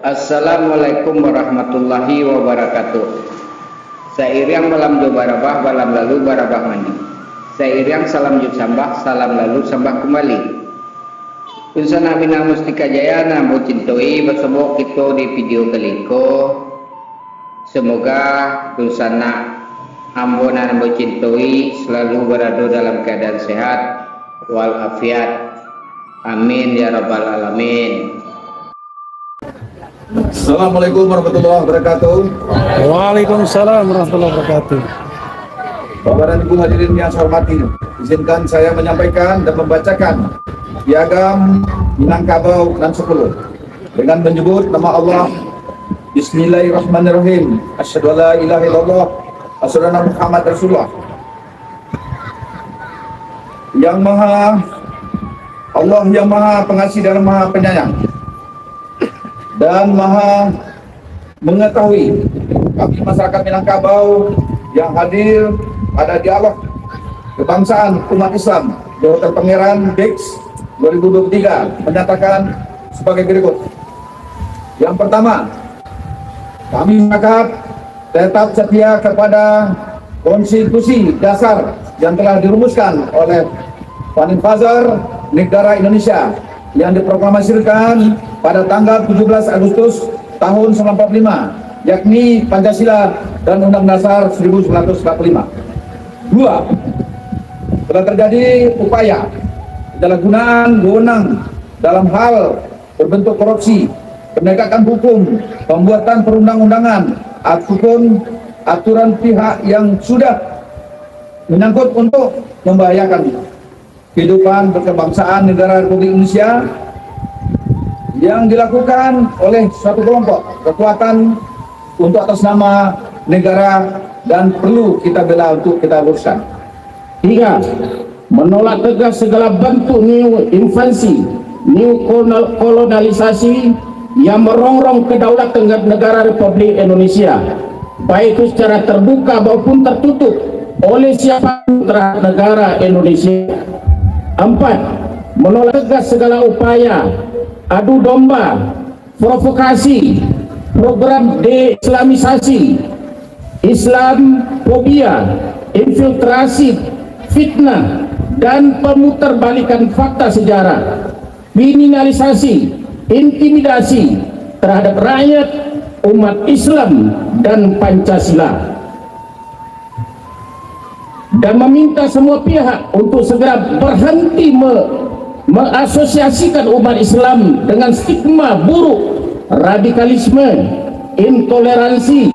Assalamualaikum warahmatullahi wabarakatuh. Sairiang malam jo barabah, malam lalu barabah mandi. Sairiang salam jut sambah, salam lalu sambah kembali. Unsana bina mustika jaya namo cintoi bersama kita di video keliko. Semoga unsana ambona namo cintoi selalu berada dalam keadaan sehat walafiat. Amin ya rabbal alamin. Assalamualaikum warahmatullahi wabarakatuh. Waalaikumsalam warahmatullahi wabarakatuh. Bapak dan Ibu hadirin yang saya hormati, izinkan saya menyampaikan dan membacakan piagam Minangkabau dan 10 dengan menyebut nama Allah. Bismillahirrahmanirrahim. Asyhadu an la ilaha illallah, asyhadu anna Muhammad Rasulullah. Yang Maha Allah yang Maha Pengasih dan Maha Penyayang dan Maha Mengetahui, kami masyarakat Minangkabau yang hadir pada dialog kebangsaan umat Islam di Hotel Pangeran Dex 2023 menyatakan sebagai berikut. Yang pertama, kami masyarakat tetap setia kepada konstitusi dasar yang telah dirumuskan oleh Panin Fazar Negara Indonesia yang diproklamasikan pada tanggal 17 Agustus tahun 1945, yakni Pancasila dan Undang-Undang Dasar 1945. Dua, telah terjadi upaya penyalahgunaan wewenang dalam hal berbentuk korupsi, penegakan hukum, pembuatan perundang-undangan ataupun aturan pihak yang sudah menyangkut untuk membahayakan kehidupan berkebangsaan negara Republik Indonesia yang dilakukan oleh suatu kelompok kekuatan untuk atas nama negara dan perlu kita bela untuk kita luruskan. Tiga, menolak tegas segala bentuk new invasi, new kolonialisasi yang merongrong kedaulatan negara Republik Indonesia, baik itu secara terbuka maupun tertutup oleh siapapun terhadap negara Indonesia. Empat, menolak tegas segala upaya adu domba, provokasi, program de-islamisasi, Islamfobia, infiltrasi, fitnah, dan pemuterbalikan fakta sejarah, kriminalisasi, intimidasi terhadap rakyat, umat Islam, dan Pancasila. Dan meminta semua pihak untuk segera berhenti mengasosiasikan umat Islam dengan stigma buruk, radikalisme, intoleransi,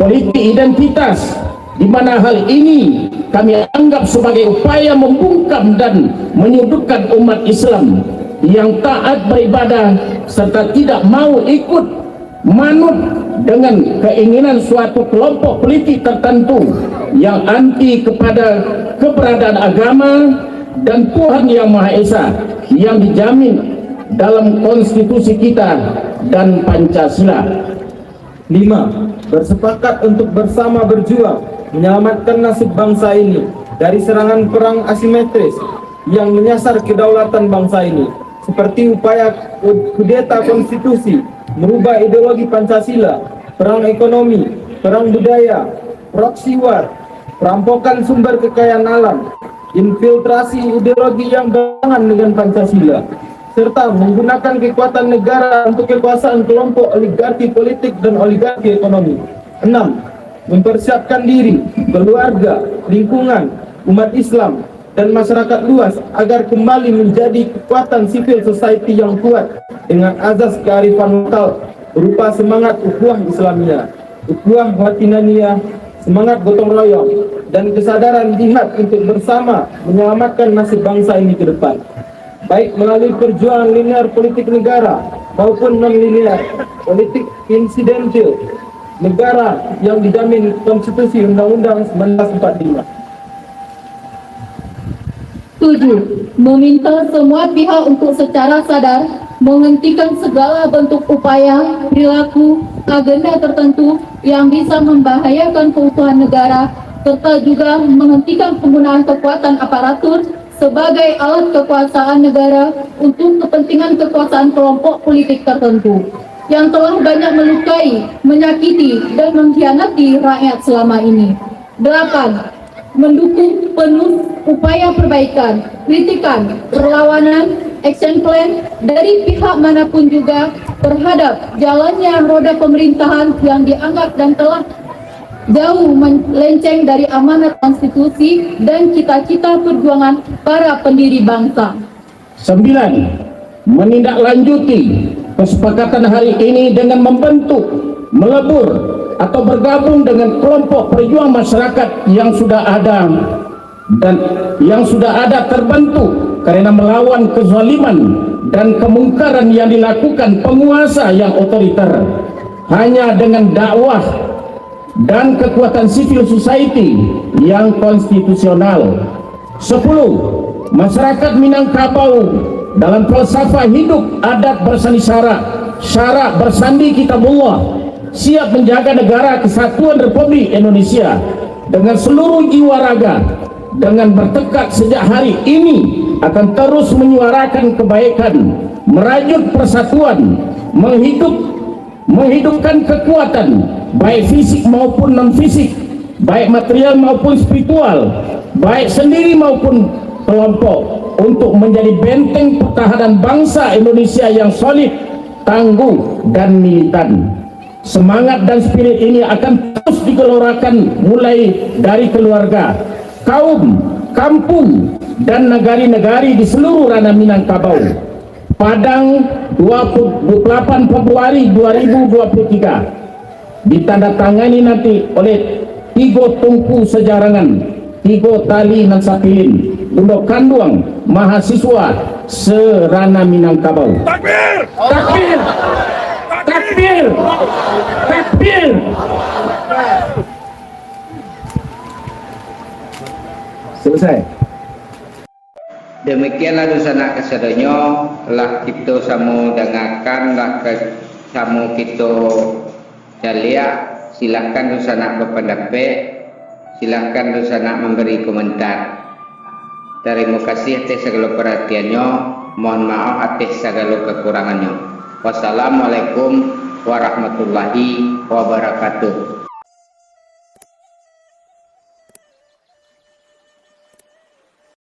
politik identitas, di mana hal ini kami anggap sebagai upaya membungkam dan menyudutkan umat Islam yang taat beribadah serta tidak mau ikut manut dengan keinginan suatu kelompok politik tertentu yang anti kepada keberadaan agama dan Tuhan Yang Maha Esa yang dijamin dalam konstitusi kita dan Pancasila. 5. Bersepakat untuk bersama berjuang menyelamatkan nasib bangsa ini dari serangan perang asimetris yang menyasar kedaulatan bangsa ini, seperti upaya kudeta konstitusi, merubah ideologi Pancasila, perang ekonomi, perang budaya, proxy war, perampokan sumber kekayaan alam, infiltrasi ideologi yang bertentangan dengan Pancasila, serta menggunakan kekuatan negara untuk kekuasaan kelompok oligarki politik dan oligarki ekonomi. 6. Mempersiapkan diri, keluarga, lingkungan, umat Islam, dan masyarakat luas agar kembali menjadi kekuatan civil society yang kuat dengan azas kearifan lokal berupa semangat ukhuwah Islamiyah, ukhuwah watinaniyah, semangat gotong royong, dan kesadaran jihad untuk bersama menyelamatkan nasib bangsa ini ke depan, baik melalui perjuangan linear politik negara maupun non-linear politik insidentil negara yang dijamin konstitusi Undang-Undang 1945. 7. Meminta semua pihak untuk secara sadar menghentikan segala bentuk upaya, perilaku, agenda tertentu yang bisa membahayakan keutuhan negara, serta juga menghentikan penggunaan kekuatan aparatur sebagai alat kekuasaan negara untuk kepentingan kekuasaan kelompok politik tertentu. yang telah banyak melukai, menyakiti, dan mengkhianati rakyat selama ini. 8. Mendukung penuh upaya perbaikan, kritikan, perlawanan, action plan dari pihak manapun juga terhadap jalannya roda pemerintahan yang dianggap dan telah jauh melenceng dari amanat konstitusi dan cita-cita perjuangan para pendiri bangsa. 9. Menindaklanjuti kesepakatan hari ini dengan membentuk, melebur, atau bergabung dengan kelompok perjuang masyarakat yang sudah ada dan yang sudah ada terbentuk karena melawan kezaliman dan kemungkaran yang dilakukan penguasa yang otoriter. Hanya dengan dakwah dan kekuatan civil society yang konstitusional. 10. Masyarakat Minangkabau dalam falsafah hidup adat bersani syarak bersandi kitabullah, siap menjaga negara kesatuan Republik Indonesia dengan seluruh jiwa raga, dengan bertekad sejak hari ini akan terus menyuarakan kebaikan, merajut persatuan, menghidupkan kekuatan baik fisik maupun non fisik, baik material maupun spiritual, baik sendiri maupun kelompok, untuk menjadi benteng pertahanan bangsa Indonesia yang solid, tangguh, dan militan. Semangat dan spirit ini akan terus digelorakan mulai dari keluarga, kaum, kampung, dan negari-negari di seluruh ranah Minangkabau. Padang 28 Februari 2023 ditandatangani nanti oleh Tigo Tungku Sejarangan, Tigo Tali Nansapilin, Undok Kanduang, mahasiswa serana Minangkabau. Takbir! Takbir! Takbir! Takbir! Selesai. Demikianlah dosana kesedonyo lah kita samu dengarkan lah samu kita jalia. Silahkan dosana berpendapat, silahkan dosana memberi komentar. Terima kasih atas segala perhatiannya. Mohon maaf atas segala kekurangannya. Wassalamualaikum warahmatullahi wabarakatuh.